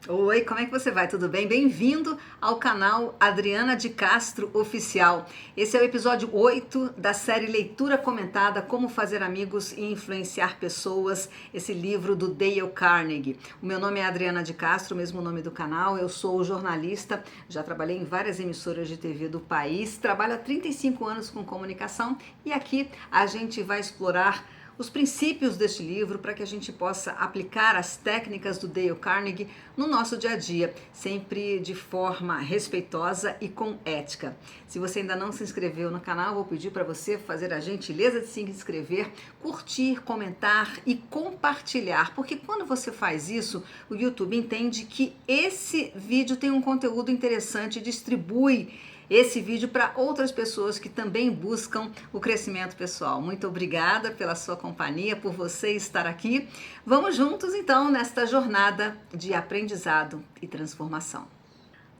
Oi, como é que você vai? Tudo bem? Bem-vindo ao canal Adriana de Castro Oficial. Esse é o episódio 8 da série Leitura Comentada: Como Fazer Amigos e Influenciar Pessoas, esse livro do Dale Carnegie. O meu nome é Adriana de Castro, o mesmo nome do canal. Eu sou jornalista, já trabalhei em várias emissoras de TV do país, trabalho há 35 anos com comunicação e aqui a gente vai explorar os princípios deste livro para que a gente possa aplicar as técnicas do Dale Carnegie no nosso dia a dia, sempre de forma respeitosa e com ética. Se você ainda não se inscreveu no canal, vou pedir para você fazer a gentileza de se inscrever, curtir, comentar e compartilhar, porque quando você faz isso, o YouTube entende que esse vídeo tem um conteúdo interessante e distribui esse vídeo para outras pessoas que também buscam o crescimento pessoal. Muito obrigada pela sua companhia, por você estar aqui. Vamos juntos então nesta jornada de aprendizado e transformação.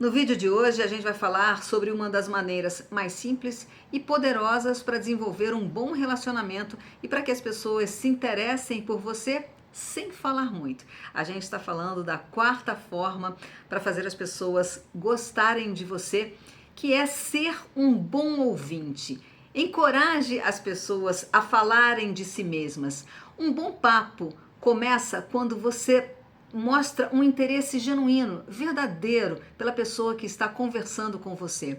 No vídeo de hoje a gente vai falar sobre uma das maneiras mais simples e poderosas para desenvolver um bom relacionamento e para que as pessoas se interessem por você sem falar muito. A gente está falando da quarta forma para fazer as pessoas gostarem de você, que é ser um bom ouvinte. Encoraje as pessoas a falarem de si mesmas. Um bom papo começa quando você mostra um interesse genuíno, verdadeiro, pela pessoa que está conversando com você.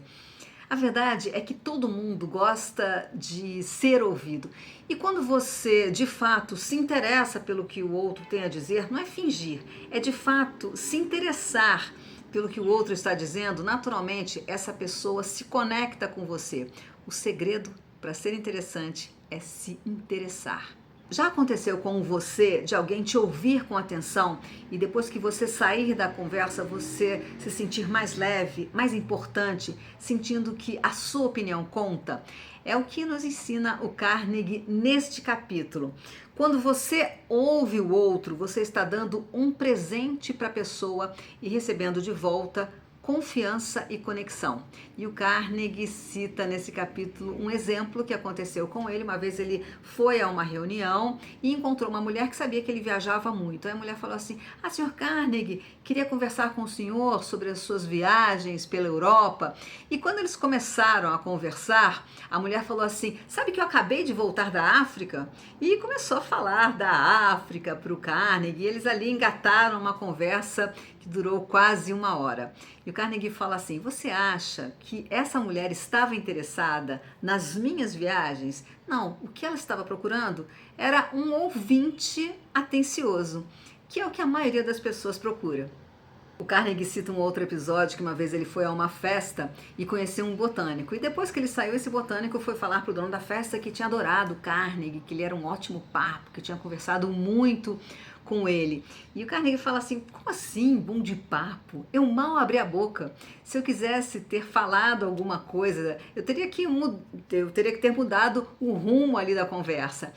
A verdade é que todo mundo gosta de ser ouvido. E quando você, de fato, se interessa pelo que o outro tem a dizer, não é fingir, é de fato se interessar pelo que o outro está dizendo, naturalmente essa pessoa se conecta com você. O segredo para ser interessante é se interessar. Já aconteceu com você de alguém te ouvir com atenção e depois que você sair da conversa você se sentir mais leve, mais importante, sentindo que a sua opinião conta? É o que nos ensina o Carnegie neste capítulo. Quando você ouve o outro, você está dando um presente para a pessoa e recebendo de volta confiança e conexão. E o Carnegie cita nesse capítulo um exemplo que aconteceu com ele. Uma vez ele foi a uma reunião e encontrou uma mulher que sabia que ele viajava muito. Aí a mulher falou assim: Sr. Carnegie, queria conversar com o senhor sobre as suas viagens pela Europa. E quando eles começaram a conversar, a mulher falou assim: sabe que eu acabei de voltar da África? E começou a falar da África para o Carnegie. E eles ali engataram uma conversa que durou quase uma hora. E o Carnegie fala assim: você acha que essa mulher estava interessada nas minhas viagens? Não, o que ela estava procurando era um ouvinte atencioso, que é o que a maioria das pessoas procura. O Carnegie cita um outro episódio que uma vez ele foi a uma festa e conheceu um botânico. E depois que ele saiu, esse botânico foi falar para o dono da festa que tinha adorado o Carnegie, que ele era um ótimo papo, que tinha conversado muito com ele. E o Carnegie fala assim: como assim, bom de papo? Eu mal abri a boca. Se eu quisesse ter falado alguma coisa, eu teria que ter mudado o rumo ali da conversa.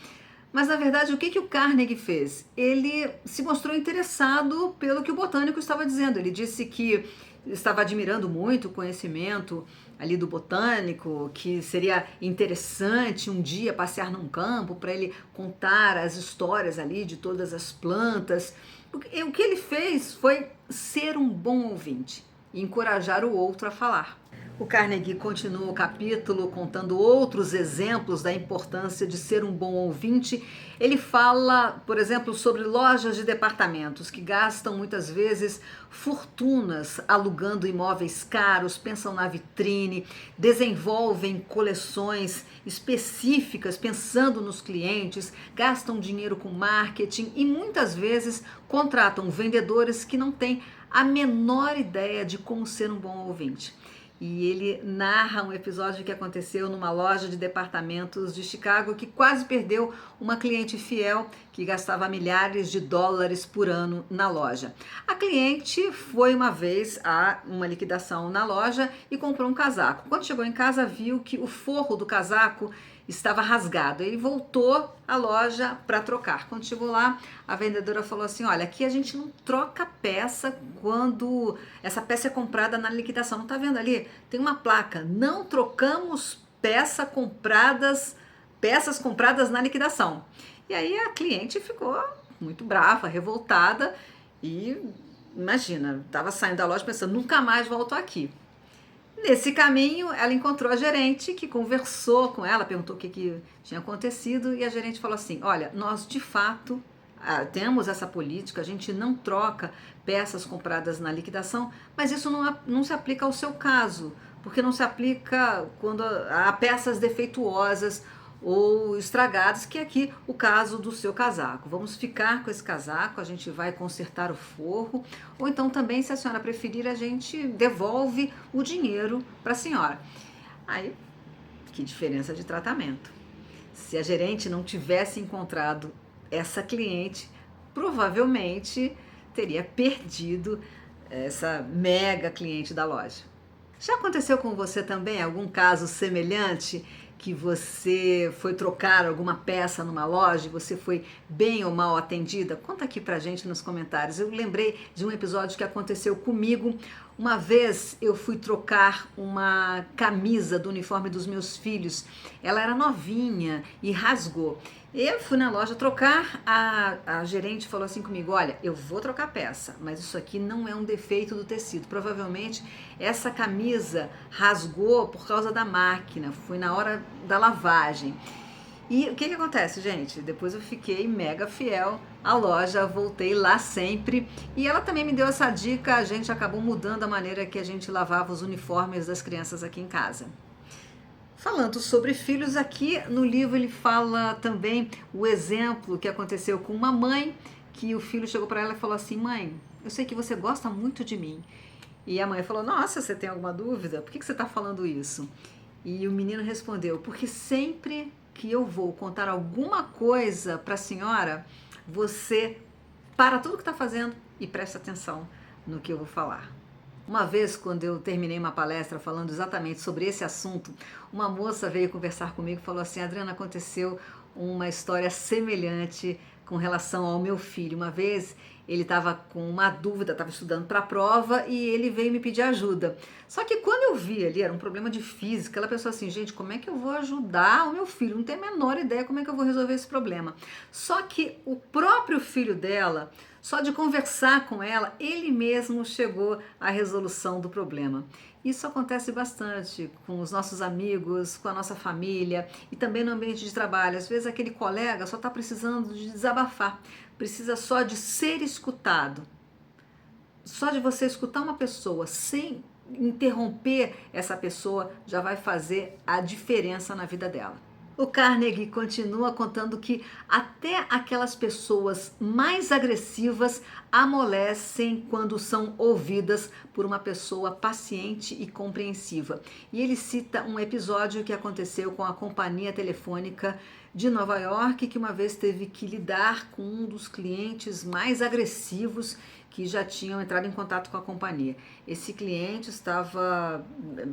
Mas, na verdade, o que o Carnegie fez? Ele se mostrou interessado pelo que o botânico estava dizendo. Ele disse que estava admirando muito o conhecimento ali do botânico, que seria interessante um dia passear num campo para ele contar as histórias ali de todas as plantas. O que ele fez foi ser um bom ouvinte e encorajar o outro a falar. O Carnegie continua o capítulo contando outros exemplos da importância de ser um bom ouvinte. Ele fala, por exemplo, sobre lojas de departamentos que gastam muitas vezes fortunas alugando imóveis caros, pensam na vitrine, desenvolvem coleções específicas pensando nos clientes, gastam dinheiro com marketing e muitas vezes contratam vendedores que não têm a menor ideia de como ser um bom ouvinte. E ele narra um episódio que aconteceu numa loja de departamentos de Chicago que quase perdeu uma cliente fiel que gastava milhares de dólares por ano na loja. A cliente foi uma vez a uma liquidação na loja e comprou um casaco. Quando chegou em casa, viu que o forro do casaco estava rasgado. Ele voltou à loja para trocar. Quando chegou lá, a vendedora falou assim: olha, aqui a gente não troca peça quando essa peça é comprada na liquidação. Não está vendo ali? Tem uma placa: não trocamos peças compradas na liquidação. E aí a cliente ficou muito brava, revoltada e imagina, estava saindo da loja pensando, nunca mais volto aqui. Nesse caminho, ela encontrou a gerente, que conversou com ela, perguntou o que tinha acontecido, e a gerente falou assim: olha, nós de fato temos essa política, a gente não troca peças compradas na liquidação, mas isso não se aplica ao seu caso, porque não se aplica quando há peças defeituosas ou estragadas, que é aqui o caso do seu casaco. Vamos ficar com esse casaco, a gente vai consertar o forro, ou então também, se a senhora preferir, a gente devolve o dinheiro para a senhora. Aí, que diferença de tratamento. Se a gerente não tivesse encontrado essa cliente, provavelmente teria perdido essa mega cliente da loja. Já aconteceu com você também algum caso semelhante, que você foi trocar alguma peça numa loja e você foi bem ou mal atendida? Conta aqui pra gente nos comentários. Eu lembrei de um episódio que aconteceu comigo. Uma vez eu fui trocar uma camisa do uniforme dos meus filhos. Ela era novinha e rasgou. Eu fui na loja trocar, a gerente falou assim comigo: olha, eu vou trocar a peça, mas isso aqui não é um defeito do tecido. Provavelmente essa camisa rasgou por causa da máquina, foi na hora da lavagem. E o que acontece, gente? Depois eu fiquei mega fiel à loja, voltei lá sempre. E ela também me deu essa dica, a gente acabou mudando a maneira que a gente lavava os uniformes das crianças aqui em casa. Falando sobre filhos, aqui no livro ele fala também o exemplo que aconteceu com uma mãe, que o filho chegou para ela e falou assim: mãe, eu sei que você gosta muito de mim. E a mãe falou: nossa, você tem alguma dúvida? Por que você está falando isso? E o menino respondeu: porque sempre que eu vou contar alguma coisa para a senhora, você para tudo que está fazendo e presta atenção no que eu vou falar. Uma vez, quando eu terminei uma palestra falando exatamente sobre esse assunto, uma moça veio conversar comigo e falou assim: Adriana, aconteceu uma história semelhante com relação ao meu filho. Uma vez ele estava com uma dúvida, estava estudando para a prova e ele veio me pedir ajuda. Só que quando eu vi ali, era um problema de física, ela pensou assim: gente, como é que eu vou ajudar o meu filho? Não tenho a menor ideia como é que eu vou resolver esse problema. Só que o próprio filho dela, só de conversar com ela, ele mesmo chegou à resolução do problema. Isso acontece bastante com os nossos amigos, com a nossa família e também no ambiente de trabalho. Às vezes aquele colega só está precisando de desabafar, precisa só de ser escutado. Só de você escutar uma pessoa sem interromper essa pessoa já vai fazer a diferença na vida dela. O Carnegie continua contando que até aquelas pessoas mais agressivas amolecem quando são ouvidas por uma pessoa paciente e compreensiva. E ele cita um episódio que aconteceu com a companhia telefônica de Nova York, que uma vez teve que lidar com um dos clientes mais agressivos que já tinham entrado em contato com a companhia. Esse cliente estava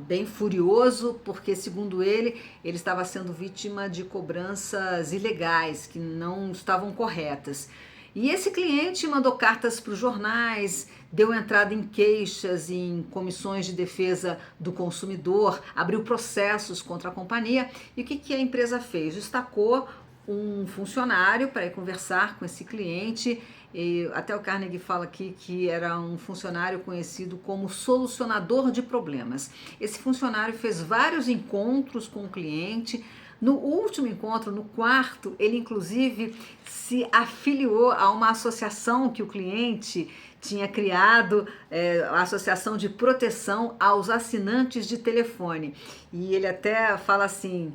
bem furioso porque, segundo ele estava sendo vítima de cobranças ilegais que não estavam corretas. E esse cliente mandou cartas para os jornais, deu entrada em queixas, em comissões de defesa do consumidor, abriu processos contra a companhia. E o que a empresa fez? Destacou um funcionário para ir conversar com esse cliente. E até o Carnegie fala aqui que era um funcionário conhecido como solucionador de problemas. Esse funcionário fez vários encontros com o cliente. No último encontro, no quarto, ele inclusive se afiliou a uma associação que o cliente tinha criado, a Associação de Proteção aos Assinantes de Telefone. E ele até fala assim,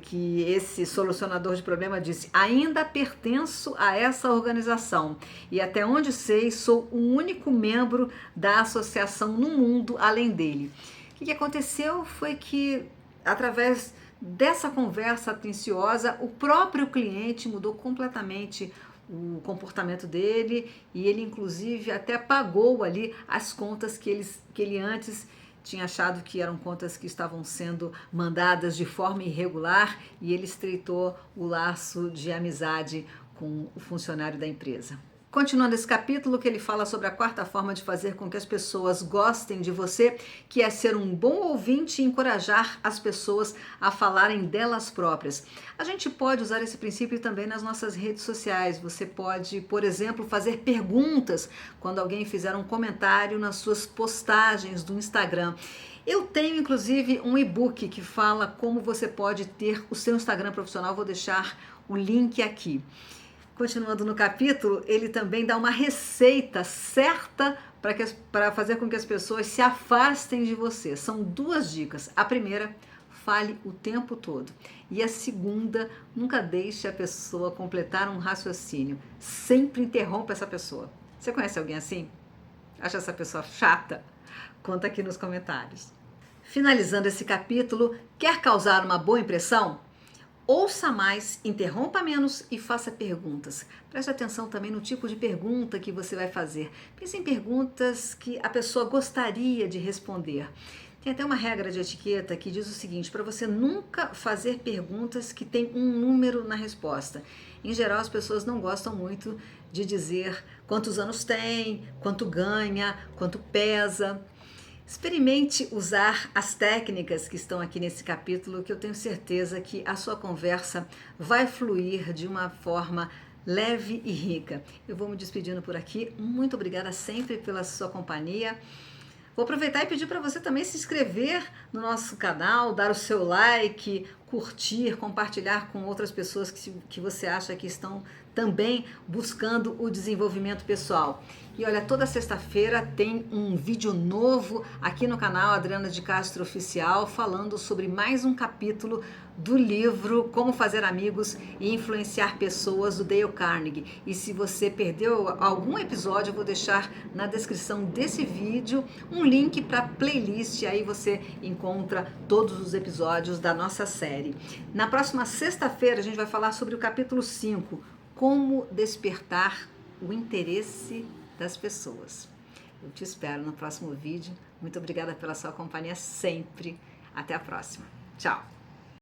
que esse solucionador de problema disse: ainda pertenço a essa organização e até onde sei, sou o único membro da associação no mundo além dele. O que aconteceu foi que, através dessa conversa atenciosa, o próprio cliente mudou completamente o comportamento dele e ele inclusive até pagou ali as contas que ele antes tinha achado que eram contas que estavam sendo mandadas de forma irregular, e ele estreitou o laço de amizade com o funcionário da empresa. Continuando esse capítulo, que ele fala sobre a quarta forma de fazer com que as pessoas gostem de você, que é ser um bom ouvinte e encorajar as pessoas a falarem delas próprias. A gente pode usar esse princípio também nas nossas redes sociais. Você pode, por exemplo, fazer perguntas quando alguém fizer um comentário nas suas postagens do Instagram. Eu tenho, inclusive, um e-book que fala como você pode ter o seu Instagram profissional. Vou deixar o link aqui. Continuando no capítulo, ele também dá uma receita certa para fazer com que as pessoas se afastem de você. São 2 dicas. A primeira, fale o tempo todo. E a segunda, nunca deixe a pessoa completar um raciocínio. Sempre interrompa essa pessoa. Você conhece alguém assim? Acha essa pessoa chata? Conta aqui nos comentários. Finalizando esse capítulo, quer causar uma boa impressão? Ouça mais, interrompa menos e faça perguntas. Preste atenção também no tipo de pergunta que você vai fazer. Pense em perguntas que a pessoa gostaria de responder. Tem até uma regra de etiqueta que diz o seguinte: para você nunca fazer perguntas que tem um número na resposta. Em geral, as pessoas não gostam muito de dizer quantos anos tem, quanto ganha, quanto pesa. Experimente usar as técnicas que estão aqui nesse capítulo, que eu tenho certeza que a sua conversa vai fluir de uma forma leve e rica. Eu vou me despedindo por aqui. Muito obrigada sempre pela sua companhia. Vou aproveitar e pedir para você também se inscrever no nosso canal, dar o seu like, curtir, compartilhar com outras pessoas que você acha que estão também buscando o desenvolvimento pessoal. E olha, toda sexta-feira tem um vídeo novo aqui no canal Adriana de Castro Oficial, falando sobre mais um capítulo do livro Como Fazer Amigos e Influenciar Pessoas, do Dale Carnegie. E se você perdeu algum episódio, eu vou deixar na descrição desse vídeo um link para a playlist, aí você encontra todos os episódios da nossa série. Na próxima sexta-feira a gente vai falar sobre o capítulo 5, Como Despertar o Interesse das Pessoas. Eu te espero no próximo vídeo. Muito obrigada pela sua companhia sempre. Até a próxima. Tchau!